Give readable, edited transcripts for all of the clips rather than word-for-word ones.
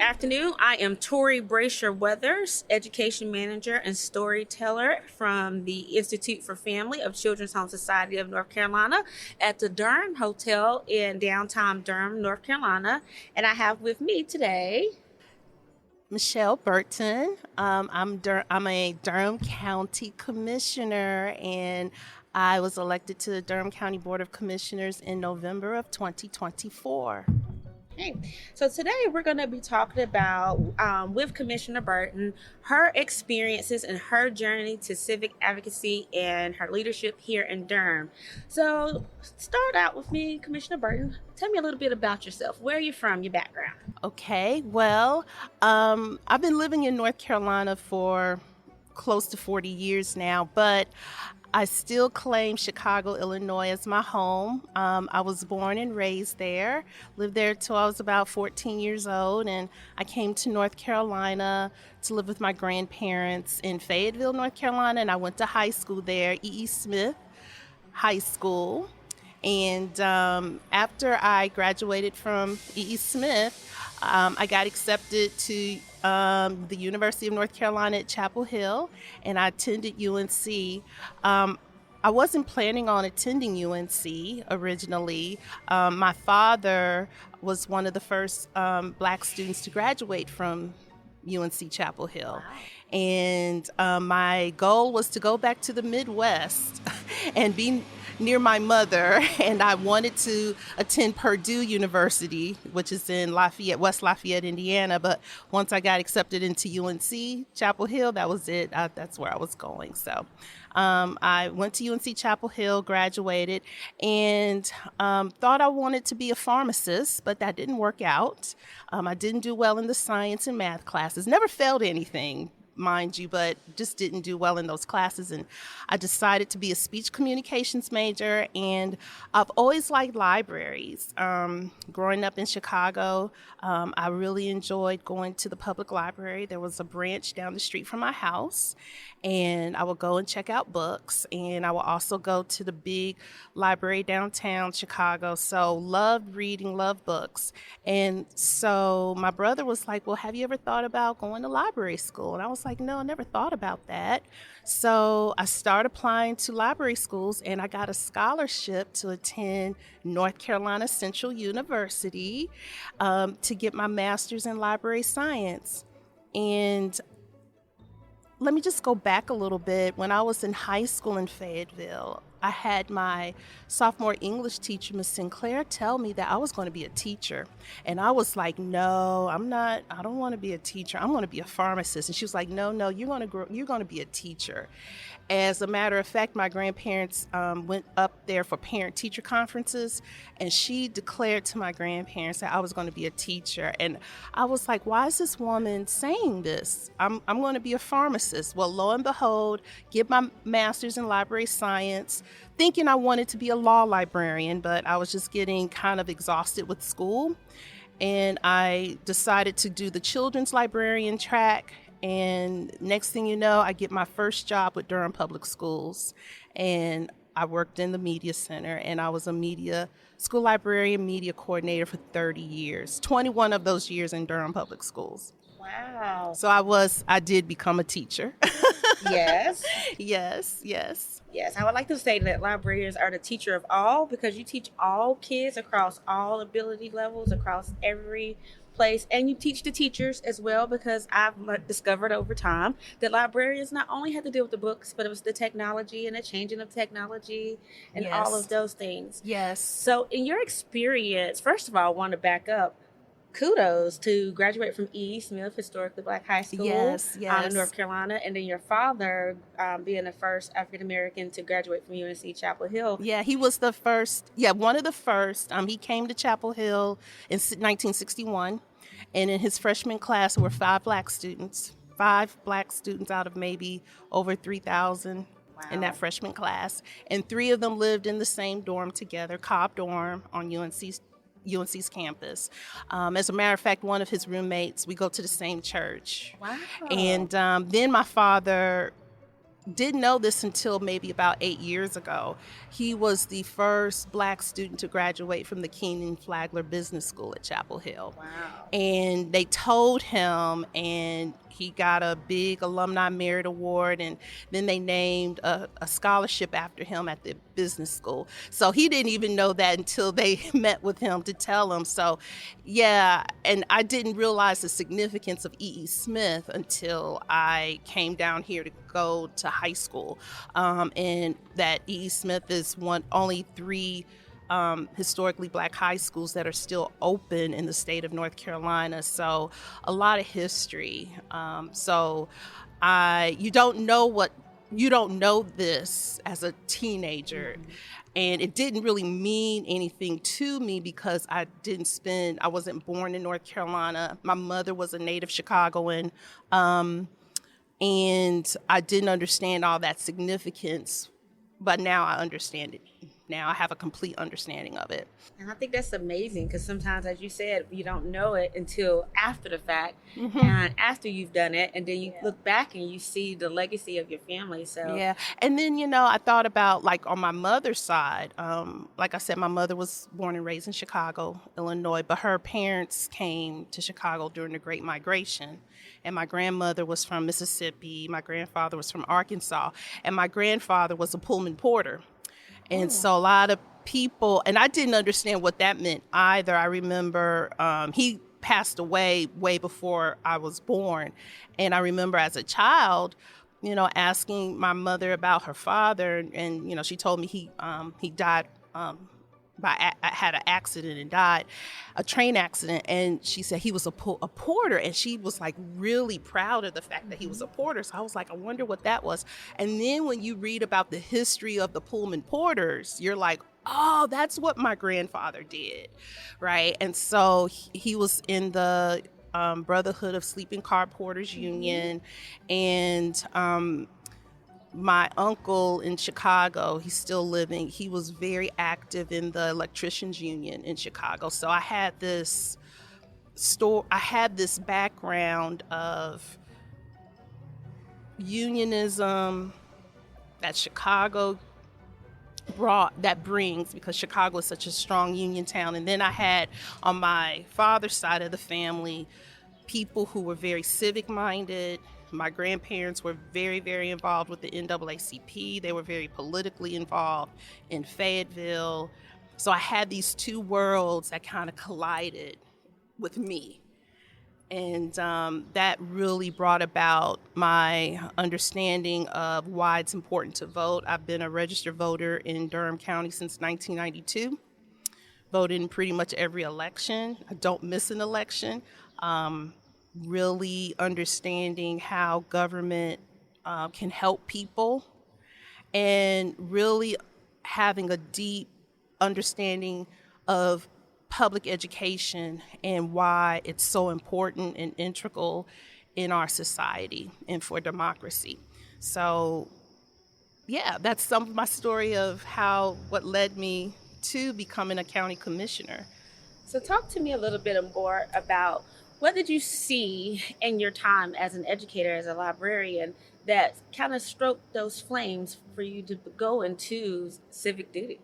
afternoon. I am Tori Brasher Weathers, Education Manager and Storyteller from the Institute for Family of Children's Home Society of North Carolina at the Durham Hotel in downtown Durham, North Carolina. And I have with me today. Michelle Burton. I'm a Durham County Commissioner, and I was elected to the Durham County Board of Commissioners in November of 2024. Hey, so today we're going to be talking about, with Commissioner Burton, her experiences and her journey to civic advocacy and her leadership here in Durham. So, start out with me, Commissioner Burton. Tell me a little bit about yourself. Where are you from, your background? Okay, well, I've been living in North Carolina for close to 40 years now, but I still claim Chicago, Illinois as my home. I was born and raised there, lived there till I was about 14 years old, and I came to North Carolina to live with my grandparents in Fayetteville, North Carolina, and I went to high school there, E.E. Smith High School. And after I graduated from E.E. Smith, I got accepted to the University of North Carolina at Chapel Hill, and I attended UNC. I wasn't planning on attending UNC originally. My father was one of the first black students to graduate from UNC Chapel Hill. And my goal was to go back to the Midwest and be near my mother, and I wanted to attend Purdue University, which is in Lafayette, West Lafayette, Indiana. But once I got accepted into UNC Chapel Hill, that was it. That's where I was going. So I went to UNC Chapel Hill, graduated, and thought I wanted to be a pharmacist, but that didn't work out. I didn't do well in the science and math classes. Never failed anything, mind you, but just didn't do well in those classes. And I decided to be a speech communications major, and I've always liked libraries. Growing up in Chicago, I really enjoyed going to the public library. There was a branch down the street from my house, and I would go and check out books, and I would also go to the big library downtown Chicago. So loved reading, loved books. And so my brother was like, well, have you ever thought about going to library school? And I was like, no, I never thought about that. So I started applying to library schools, and I got a scholarship to attend North Carolina Central University to get my master's in library science. And let me just go back a little bit. When I was in high school in Fayetteville, I had my sophomore English teacher, Miss Sinclair, tell me that I was going to be a teacher. And I was like, no, I'm not. I don't want to be a teacher. I'm going to be a pharmacist. And she was like, no, you're going to be a teacher. As a matter of fact, my grandparents went up there for parent-teacher conferences, and she declared to my grandparents that I was going to be a teacher. And I was like, why is this woman saying this? I'm going to be a pharmacist. Well, lo and behold, get my master's in library science, thinking I wanted to be a law librarian, but I was just getting kind of exhausted with school. And I decided to do the children's librarian track. And next thing you know, I get my first job with Durham Public Schools, and I worked in the media center, and I was a media school librarian, media coordinator for 30 years, 21 of those years in Durham Public Schools. Wow. So I did become a teacher. Yes. Yes. Yes, I would like to say that librarians are the teacher of all, because you teach all kids across all ability levels, across every place, and you teach the teachers as well, because I've discovered over time that librarians not only had to deal with the books, but it was the technology and the changing of technology and all of those things. Yes. So in your experience, first of all, I want to back up. Kudos to graduate from E.E. Smith, historically black high school in North Carolina, and then your father being the first African-American to graduate from UNC Chapel Hill. Yeah, he was the first, one of the first. He came to Chapel Hill in 1961, and in his freshman class there were five black students out of maybe over 3,000 in that freshman class, and three of them lived in the same dorm together, Cobb Dorm on UNC's campus. As a matter of fact, one of his roommates, we go to the same church. Wow. And then my father didn't know this until maybe about 8 years ago. He was the first Black student to graduate from the Keenan Flagler Business School at Chapel Hill. Wow. And they told him, and he got a big alumni merit award, and then they named a scholarship after him at the business school. So he didn't even know that until they met with him to tell him. So yeah, and I didn't realize the significance of E.E. Smith until I came down here to go to high school, and that E.E. Smith is only three historically Black high schools that are still open in the state of North Carolina. So a lot of history. You don't know this as a teenager. Mm-hmm. And it didn't really mean anything to me because I wasn't born in North Carolina. My mother was a native Chicagoan. And I didn't understand all that significance, but now I understand it. Now I have a complete understanding of it. And I think that's amazing because sometimes, as you said, you don't know it until after the fact, Mm-hmm. and after you've done it, and then you look back and you see the legacy of your family. So yeah, and then I thought about, like, on my mother's side. Like I said, my mother was born and raised in Chicago, Illinois, but her parents came to Chicago during the Great Migration. And my grandmother was from Mississippi. My grandfather was from Arkansas, and my grandfather was a Pullman porter. And so a lot of people, and I didn't understand what that meant either. I remember he passed away way before I was born. And I remember as a child, asking my mother about her father. And she told me he died, had an accident and died, a train accident. And she said he was a porter. And she was like really proud of the fact that he was a porter. So I was like, I wonder what that was. And then when you read about the history of the Pullman porters, you're like, oh, that's what my grandfather did, right? And so he was in the Brotherhood of Sleeping Car Porters Union. And my uncle in Chicago, he's still living, he was very active in the Electricians Union in Chicago. So I had this background of unionism that Chicago brings, because Chicago is such a strong union town. And then I had, on my father's side of the family, people who were very civic minded. My grandparents were very, very involved with the NAACP. They were very politically involved in Fayetteville. So I had these two worlds that kind of collided with me. And that really brought about my understanding of why it's important to vote. I've been a registered voter in Durham County since 1992. Voted in pretty much every election. I don't miss an election. Really understanding how government can help people, and really having a deep understanding of public education and why it's so important and integral in our society and for democracy. So yeah, that's some of my story of what led me to becoming a county commissioner. So talk to me a little bit more about what did you see in your time as an educator, as a librarian, that kind of stroked those flames for you to go into civic duty?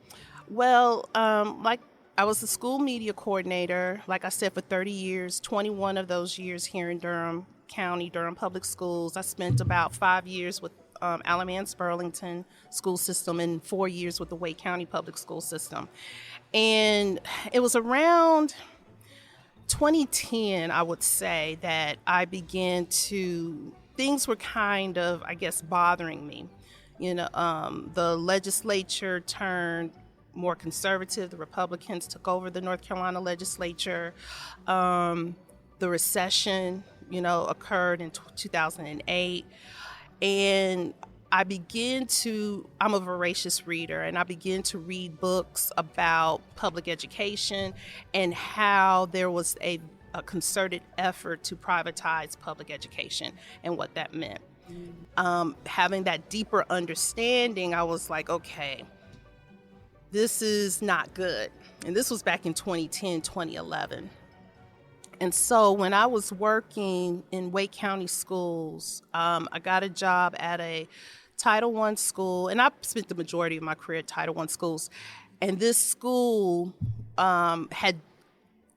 Well, like I was the school media coordinator, like I said, for 30 years, 21 of those years here in Durham County, Durham Public Schools. I spent about 5 years with Alamance-Burlington School System and 4 years with the Wake County Public School System. And it was around 2010, I would say, that things were kind of, I guess, bothering me. The legislature turned more conservative. The Republicans took over the North Carolina legislature. The recession, occurred in 2008. And I'm a voracious reader, and I began to read books about public education and how there was a concerted effort to privatize public education and what that meant. Having that deeper understanding, I was like, okay, this is not good. And this was back in 2010, 2011. And so when I was working in Wake County schools, I got a job at a Title I school, and I spent the majority of my career at Title I schools. And this school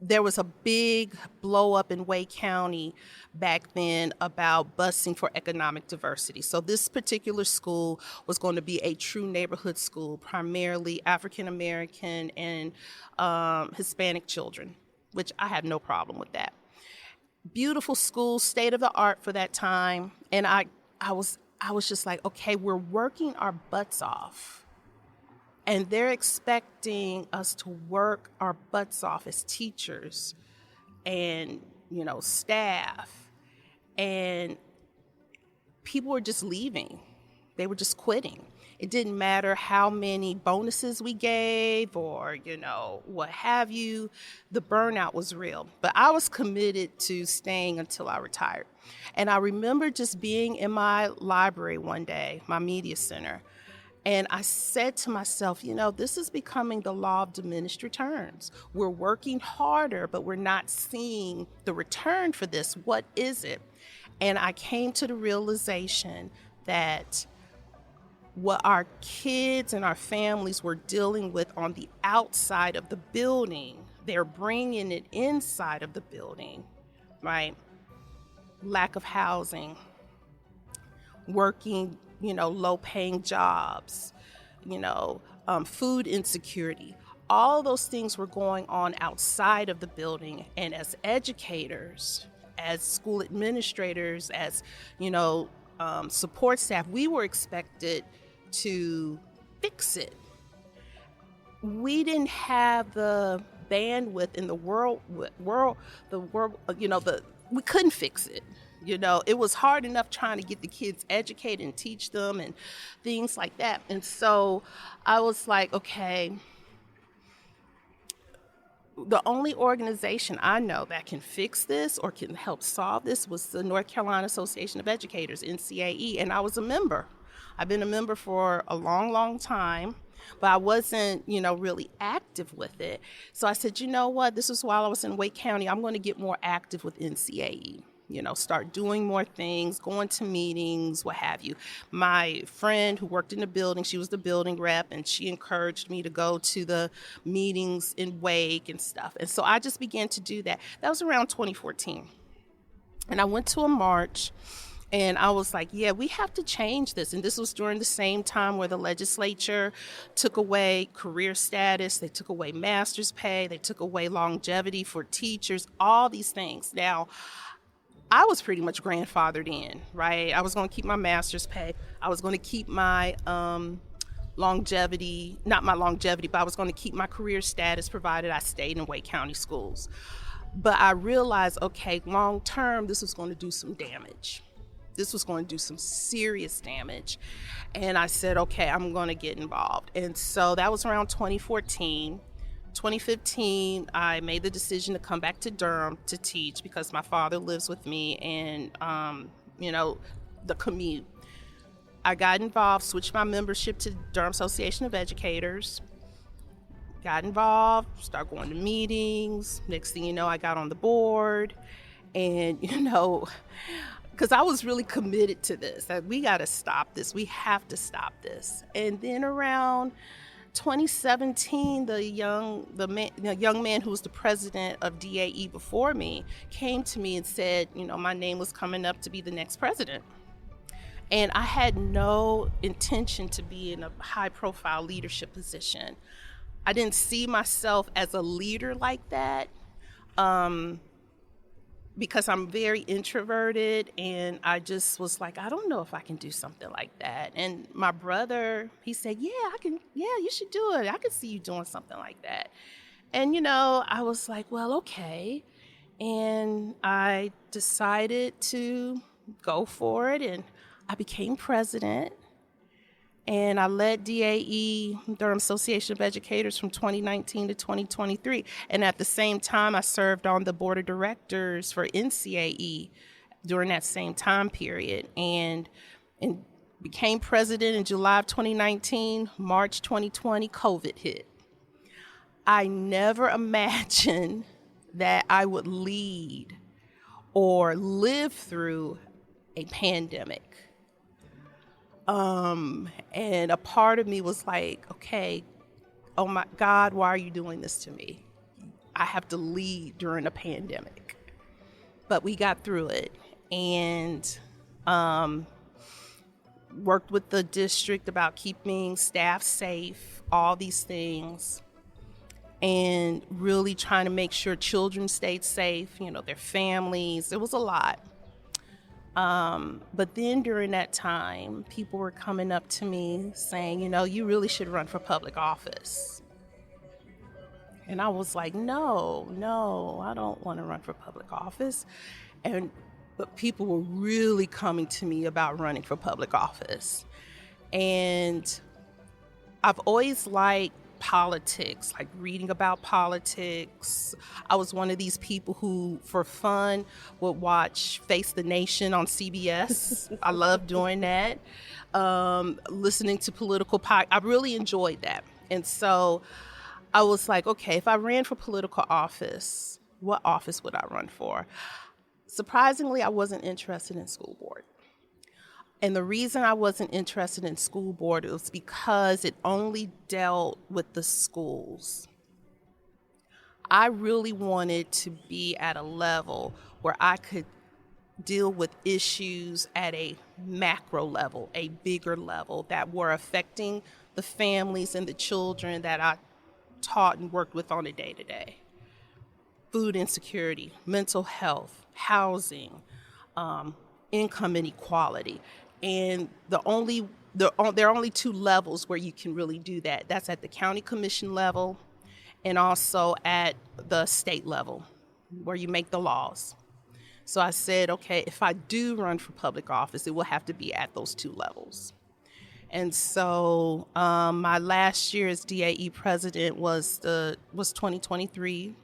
there was a big blow up in Wake County back then about busing for economic diversity. So this particular school was going to be a true neighborhood school, primarily African American and Hispanic children, which I had no problem with that. Beautiful school, state of the art for that time. And I was just like, okay, we're working our butts off. And they're expecting us to work our butts off as teachers and, staff. And people were just leaving. They were just quitting. It didn't matter how many bonuses we gave or, what have you. The burnout was real. But I was committed to staying until I retired. And I remember just being in my library one day, my media center, and I said to myself, this is becoming the law of diminished returns. We're working harder, but we're not seeing the return for this. What is it? And I came to the realization that what our kids and our families were dealing with on the outside of the building, they're bringing it inside of the building, right? Lack of housing, working low-paying jobs, food insecurity. All those things were going on outside of the building. And as educators, as school administrators, as, support staff, we were expected to fix it. We didn't have the bandwidth in the world, we couldn't fix it. It was hard enough trying to get the kids educated and teach them and things like that. And so I was like, okay, the only organization I know that can fix this or can help solve this was the North Carolina Association of Educators, NCAE, and I was a member. I've been a member for a long, long time, but I wasn't, really active with it. So I said, you know what, this is while I was in Wake County, I'm going to get more active with NCAE. Start doing more things, going to meetings, what have you. My friend who worked in the building, she was the building rep, and she encouraged me to go to the meetings in Wake and stuff. And so I just began to do that. That was around 2014. And I went to a march, and I was like, yeah, we have to change this. And this was during the same time where the legislature took away career status, they took away master's pay, they took away longevity for teachers, all these things. Now, I was pretty much grandfathered in, right? I was going to keep my master's pay. I was going to keep my longevity, not my longevity, but I was going to keep my career status provided I stayed in Wake County schools. But I realized, okay, long term, this was going to do some damage. This was going to do some serious damage. And I said, okay, I'm going to get involved. And so that was around 2014. 2015, I made the decision to come back to Durham to teach because my father lives with me and, the commute. I got involved, switched my membership to Durham Association of Educators, got involved, started going to meetings. Next thing you know, I got on the board and, because I was really committed to this, that we got to stop this. We have to stop this. And then around 2017, the young man who was the president of DAE before me came to me and said, my name was coming up to be the next president. And I had no intention to be in a high-profile leadership position. I didn't see myself as a leader like that. Because I'm very introverted, and I just was like, I don't know if I can do something like that. And my brother, he said, yeah, you should do it. I could see you doing something like that. And, I was like, well, okay. And I decided to go for it, and I became president. And I led DAE, Durham Association of Educators, from 2019 to 2023. And at the same time, I served on the board of directors for NCAE during that same time period. And became president in July of 2019. March 2020, COVID hit. I never imagined that I would lead or live through a pandemic. And a part of me was like, okay, oh my God, why are you doing this to me? I have to lead during a pandemic. But we got through it and worked with the district about keeping staff safe, all these things, and really trying to make sure children stayed safe, their families. It was a lot. But then during that time, people were coming up to me saying, you really should run for public office. And I was like, no, I don't want to run for public office. But people were really coming to me about running for public office. And I've always liked politics, like reading about politics. I was one of these people who, for fun, would watch Face the Nation on CBS. I love doing that. Listening to political I really enjoyed that. And so I was like, okay, if I ran for political office, what office would I run for? Surprisingly, I wasn't interested in school board. And the reason I wasn't interested in school board was because it only dealt with the schools. I really wanted to be at a level where I could deal with issues at a macro level, a bigger level that were affecting the families and the children that I taught and worked with on a day-to-day. Food insecurity, mental health, housing, income inequality. And there are only two levels where you can really do that. That's at the county commission level and also at the state level where you make the laws. So I said, okay, if I do run for public office, it will have to be at those two levels. And so my last year as DAE president was 2023,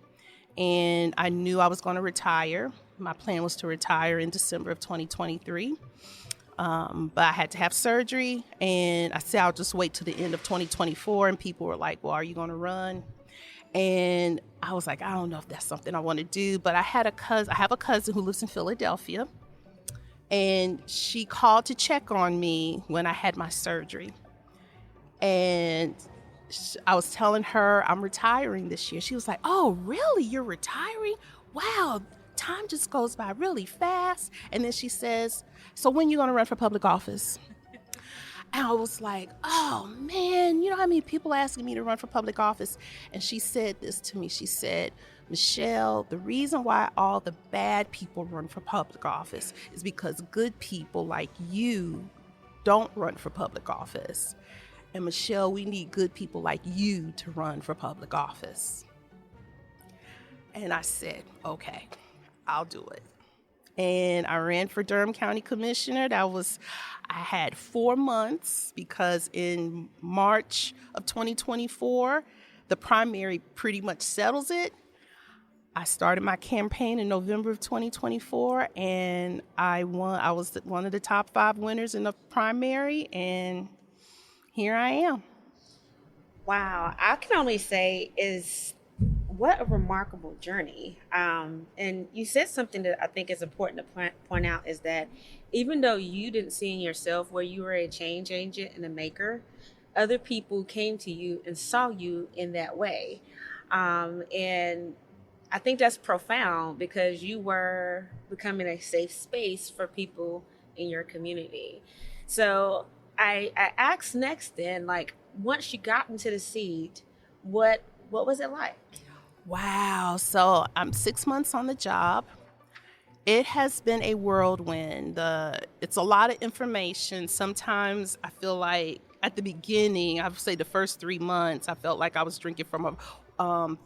and I knew I was going to retire. My plan was to retire in December of 2023, but I had to have surgery, and I said I'll just wait to the end of 2024, and people were like, well, are you going to run? And I was like, I don't know if that's something I want to do, but I have a cousin who lives in Philadelphia, and she called to check on me when I had my surgery. And I was telling her I'm retiring this year. She was like, oh, really? You're retiring? Wow, time just goes by really fast. And then she says, so when are you going to run for public office? And I was like, oh, man, you know how many people are asking me to run for public office? And she said this to me. She said, Michelle, the reason why all the bad people run for public office is because good people like you don't run for public office. And Michelle, we need good people like you to run for public office. And I said, okay, I'll do it. And I ran for Durham County Commissioner. I had 4 months because in March of 2024, the primary pretty much settles it. I started my campaign in November of 2024, and I won. I was one of the top 5 winners in the primary, and here I am. Wow, I can only say is what a remarkable journey. And you said something that I think is important to point out is that even though you didn't see in yourself where you were a change agent and a maker, other people came to you and saw you in that way. And I think that's profound because you were becoming a safe space for people in your community. So I asked next then, like, once you got into the seat, what was it like? Wow. So I'm 6 months on the job. It has been a whirlwind. It's a lot of information. Sometimes I feel like at the beginning, I would say the first 3 months, I felt like I was drinking from a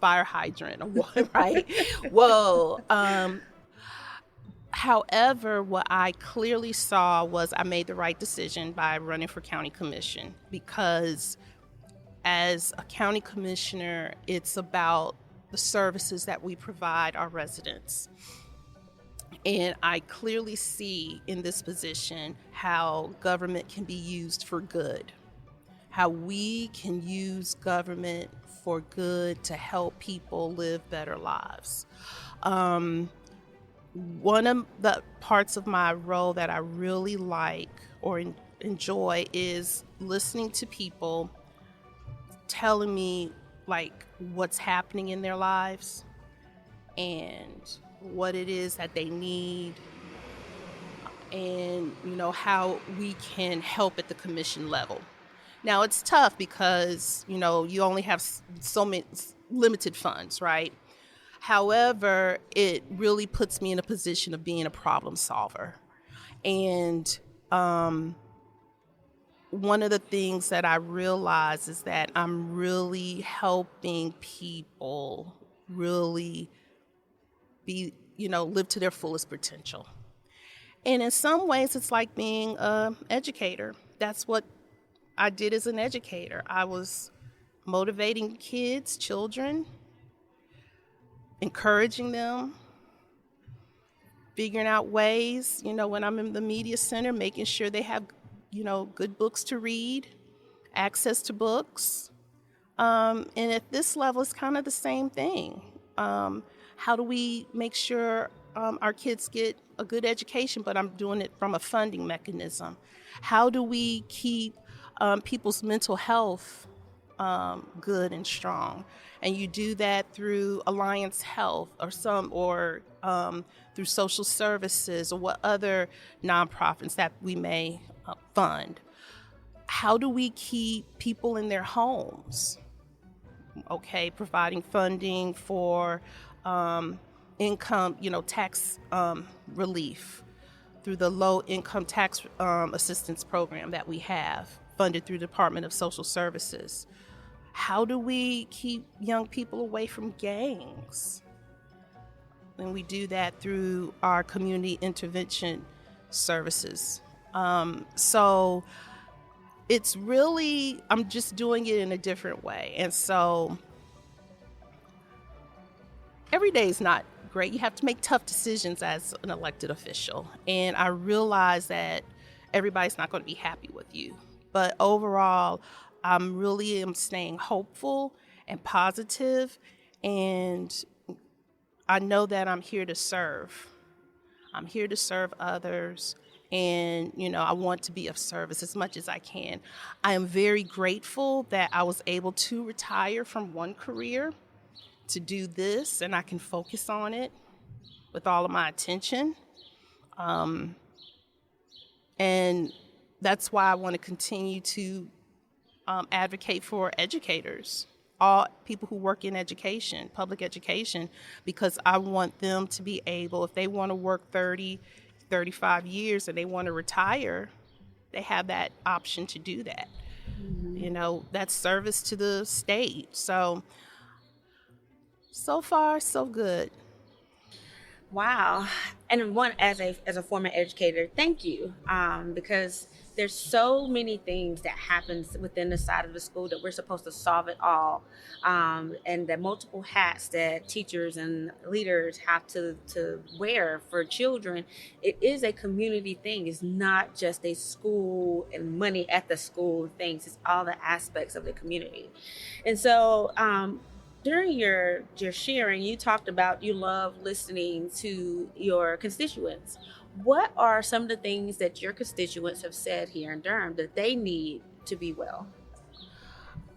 fire hydrant or water, right? Whoa. However, what I clearly saw was I made the right decision by running for county commission, because as a county commissioner, it's about the services that we provide our residents. And I clearly see in this position how government can be used for good, how we can use government for good to help people live better lives. One of the parts of my role that I really like, or enjoy is listening to people telling me like what's happening in their lives and what it is that they need, and how we can help at the commission level. Now it's tough because you only have so many limited funds, right? However, it really puts me in a position of being a problem solver. And one of the things that I realize is that I'm really helping people really be, live to their fullest potential. And in some ways, it's like being an educator. That's what I did as an educator. I was motivating kids, children, encouraging them, figuring out ways, when I'm in the media center, making sure they have, good books to read, access to books. And at this level, it's kind of the same thing. How do we make sure our kids get a good education, but I'm doing it from a funding mechanism? How do we keep people's mental health good and strong? And you do that through Alliance Health or through social services or what other nonprofits that we may fund. How do we keep people in their homes? Okay, providing funding for income, tax relief through the low income tax assistance program that we have funded through the Department of Social Services. How do we keep young people away from gangs? And we do that through our community intervention services. So it's really, I'm just doing it in a different way. And so every day is not great. You have to make tough decisions as an elected official. And I realize that everybody's not going to be happy with you. But overall, I'm really am staying hopeful and positive, and I know that I'm here to serve. I'm here to serve others, and I want to be of service as much as I can. I am very grateful that I was able to retire from one career to do this, and I can focus on it with all of my attention. And that's why I want to continue to advocate for educators, all people who work in education, public education, because I want them to be able, if they want to work 30, 35 years and they want to retire, they have that option to do that. Mm-hmm. That's service to the state. So far, so good. Wow. And one, as a former educator, thank you, because there's so many things that happens within the side of the school that we're supposed to solve it all, and the multiple hats that teachers and leaders have to wear for children. It is a community thing. It's not just a school and money at the school things. It's all the aspects of the community. And so during your sharing, you talked about you love listening to your constituents. What are some of the things that your constituents have said here in Durham that they need to be well?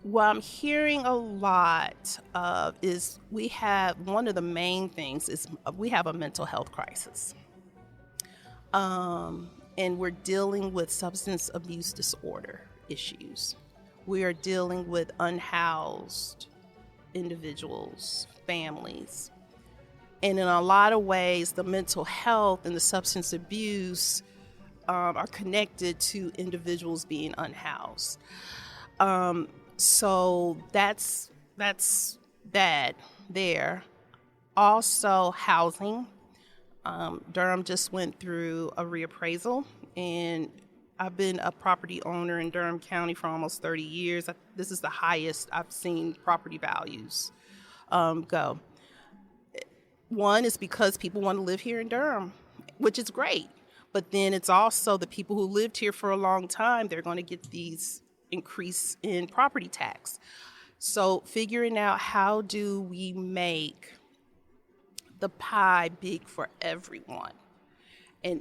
What I'm hearing a lot of is one of the main things is we have a mental health crisis. And we're dealing with substance abuse disorder issues. We are dealing with unhoused individuals, families. And in a lot of ways, the mental health and the substance abuse are connected to individuals being unhoused. So that's that there. Also, housing. Durham just went through a reappraisal, and I've been a property owner in Durham County for almost 30 years. This is the highest I've seen property values go. One is because people want to live here in Durham, which is great. But then it's also the people who lived here for a long time, they're going to get these increase in property tax. So figuring out how do we make the pie big for everyone, and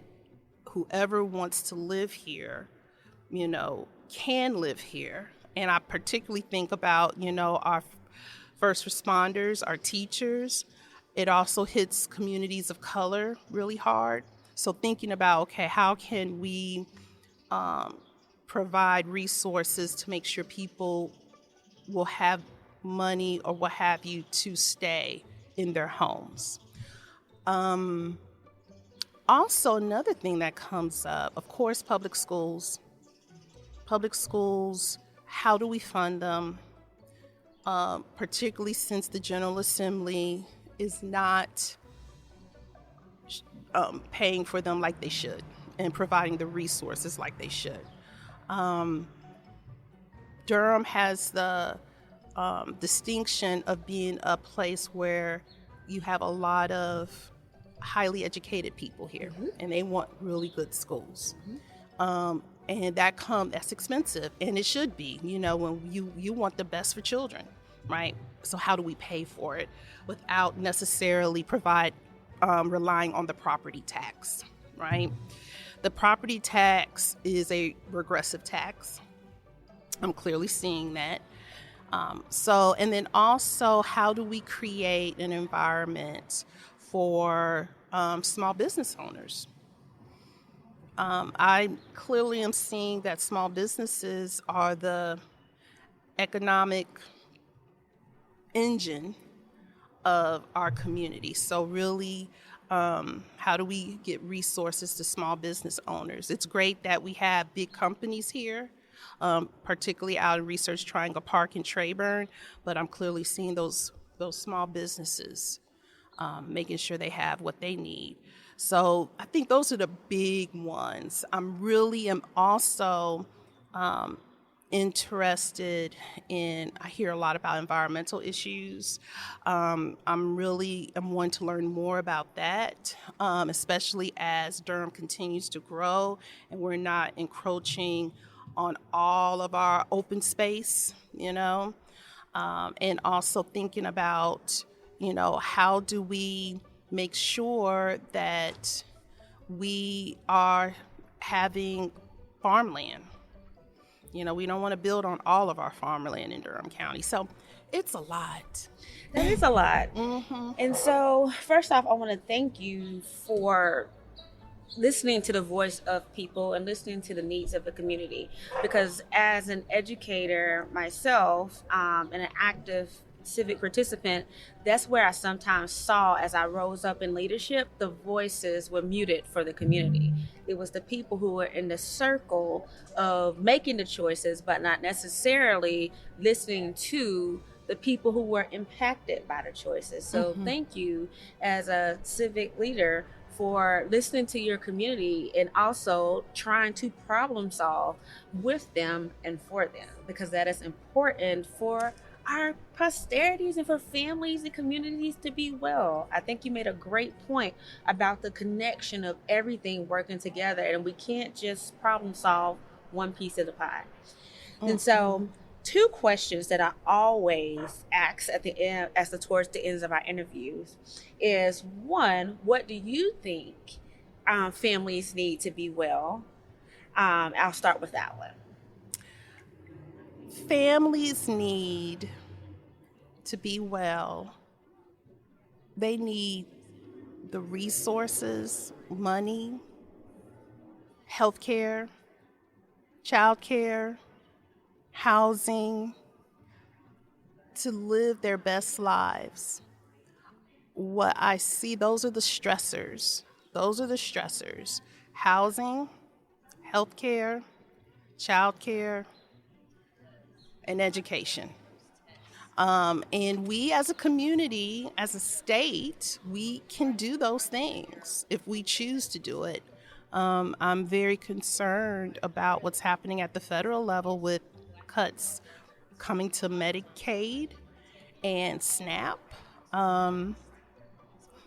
whoever wants to live here can live here. And I particularly think about, our first responders, our teachers. It also hits communities of color really hard. So thinking about, okay, how can we provide resources to make sure people will have money or what have you to stay in their homes. Also, another thing that comes up, of course, public schools. Public schools, how do we fund them? Particularly since the General Assembly is not paying for them like they should and providing the resources like they should. Durham has the distinction of being a place where you have a lot of highly educated people here, and they want really good schools. And that's expensive, and it should be, when you want the best for children, right? So how do we pay for it without necessarily relying on the property tax, right? The property tax is a regressive tax. I'm clearly seeing that. And then also, how do we create an environment for small business owners? I clearly am seeing that small businesses are the economic engine of our community. So really, how do we get resources to small business owners? It's great that we have big companies here, particularly out in Research Triangle Park in Trayburn, but I'm clearly seeing those small businesses making sure they have what they need. So I think those are the big ones. am also interested in, I hear a lot about environmental issues. I'm wanting to learn more about that, especially as Durham continues to grow and we're not encroaching on all of our open space, and also thinking about, how do we make sure that we are having farmland. We don't want to build on all of our farmland in Durham County. So it's a lot. That is a lot. Mm-hmm. And so, first off, I want to thank you for listening to the voice of people and listening to the needs of the community. Because as an educator myself, and an active civic participant, that's where I sometimes saw, as I rose up in leadership, the voices were muted for the community. It was the people who were in the circle of making the choices, but not necessarily listening to the people who were impacted by the choices. So thank you as a civic leader for listening to your community and also trying to problem solve with them and for them, because that is important for our posterities and for families and communities to be well. I think you made a great point about the connection of everything working together, and we can't just problem solve one piece of the pie. And so, two questions that I always ask at the end, towards the ends of our interviews, is one, what do you think families need to be well? I'll start with that one. Families need to be well. They need the resources, money, healthcare, childcare, housing, to live their best lives. What I see, those are the stressors. Housing, healthcare, childcare, and education. And we as a community, as a state, we can do those things if we choose to do it. I'm very concerned about what's happening at the federal level with cuts coming to Medicaid and SNAP.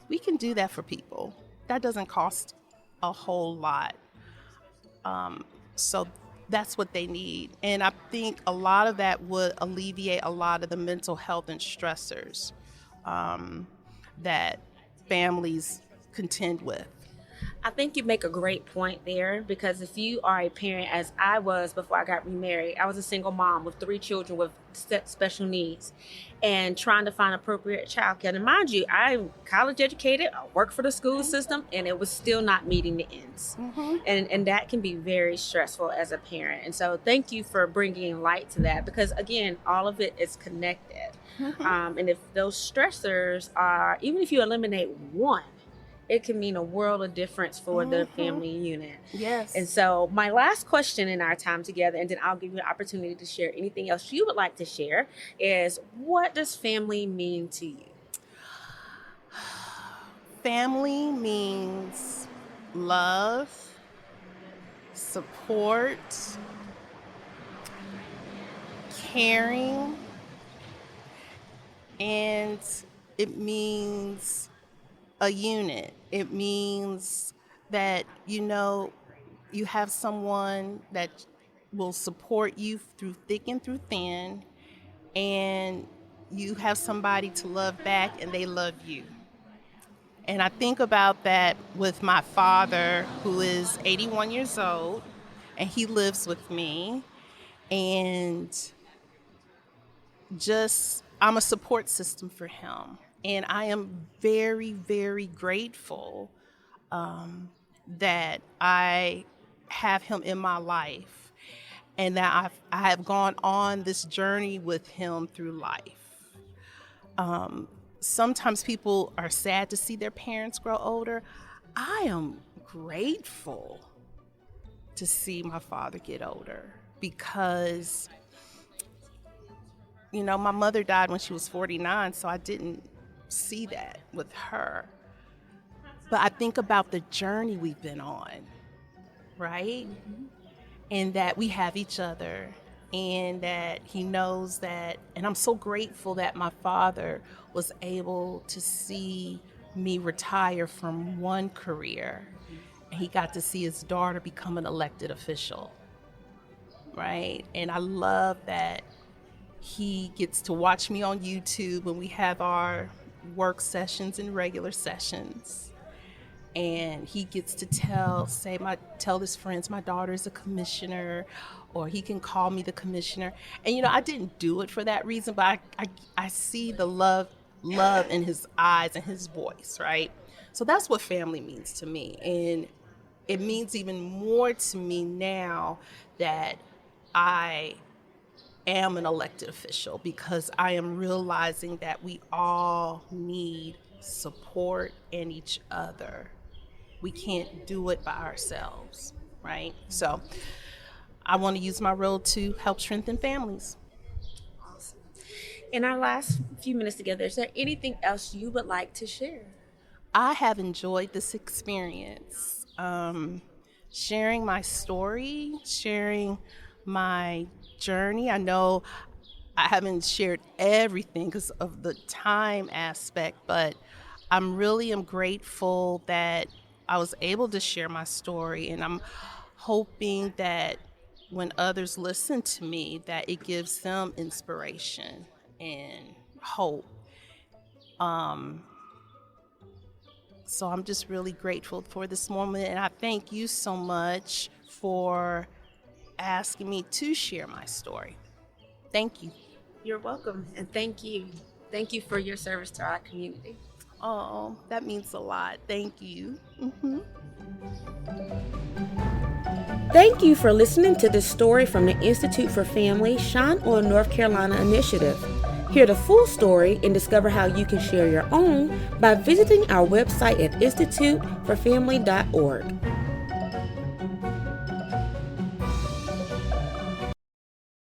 We can do that for people. That doesn't cost a whole lot. So that's what they need. And I think a lot of that would alleviate a lot of the mental health and stressors that families contend with. I think you make a great point there, because if you are a parent, as I was before I got remarried, I was a single mom with 3 children with special needs and trying to find appropriate childcare. And mind you, I'm college educated, I work for the school system, and it was still not meeting the ends. And that can be very stressful as a parent. And so thank you for bringing light to that, because again, all of it is connected. And if those stressors are, even if you eliminate one, it can mean a world of difference for the family unit. Yes. And so my last question in our time together, and then I'll give you an opportunity to share anything else you would like to share, is what does family mean to you? Family means love, support, caring, and it means a unit. It means that, you have someone that will support you through thick and through thin, and you have somebody to love back and they love you. And I think about that with my father, who is 81 years old, and he lives with me. And I'm a support system for him. And I am very, very grateful that I have him in my life, and that I have gone on this journey with him through life. Sometimes people are sad to see their parents grow older. I am grateful to see my father get older, because, my mother died when she was 49, so I didn't see that with her. But I think about the journey we've been on, right? And that we have each other, and that he knows that. And I'm so grateful that my father was able to see me retire from one career, and he got to see his daughter become an elected official, right? And I love that he gets to watch me on YouTube when we have our work sessions and regular sessions. And he gets to tell his friends, my daughter is a commissioner, or he can call me the commissioner. And, I didn't do it for that reason, but I see the love in his eyes and his voice, right? So that's what family means to me. And it means even more to me now that I am an elected official, because I am realizing that we all need support in each other. We can't do it by ourselves, right? So I want to use my role to help strengthen families. Awesome. In our last few minutes together, is there anything else you would like to share? I have enjoyed this experience, sharing my story, sharing my journey. I know I haven't shared everything because of the time aspect, but I'm grateful that I was able to share my story, and I'm hoping that when others listen to me, that it gives them inspiration and hope. So I'm just really grateful for this moment, and I thank you so much for asking me to share my story. Thank you. You're welcome, and thank you. Thank you for your service to our community. Oh, that means a lot. Thank you. Thank you for listening to this story from the Institute for Family Shine On North Carolina initiative. Hear the full story and discover how you can share your own by visiting our website at instituteforfamily.org.